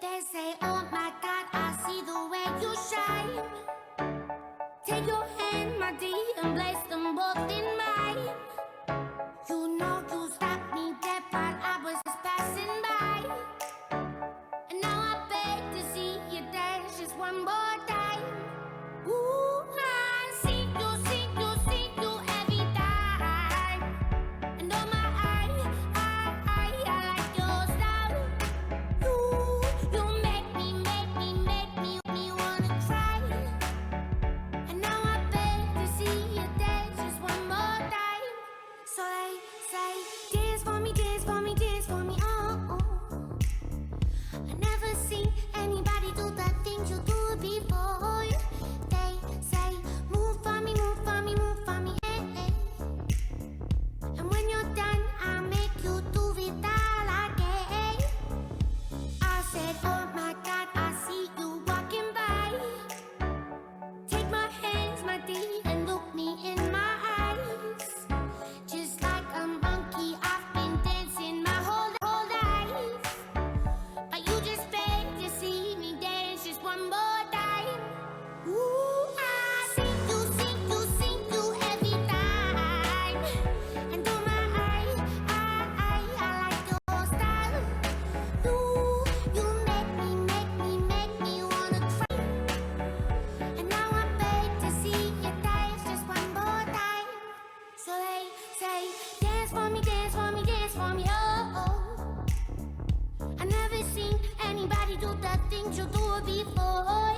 They say, oh my God, I see the way you shine. Take your hand, my dear, and place them both in mine. You know you stopped me dead while I was just passing by. And now I beg to see you dance just one more time. Ooh, I see you every time. And oh my, I like your style. You make me wanna cry. And now I beg to see you dance just one more time. So they say, dance for me, dance for me, dance for me, oh. I never seen anybody do the things you do before. They say, move for me, move for me, move for me, eh, eh. And when you're done, I'll make you do it all again. I said, oh my God, I see you walking by. Take my hands, my dear, and look me in my eyes. Just like a monkey, I've been dancing my whole life. But you just beg to see me dance just one more time. Ooh, I see you every time. And oh my, I like your style. You make me wanna cry. And now I beg to see you dance just one more time. So they say, dance for me, dance for me, dance for me, oh. I never seen anybody do the things you do before.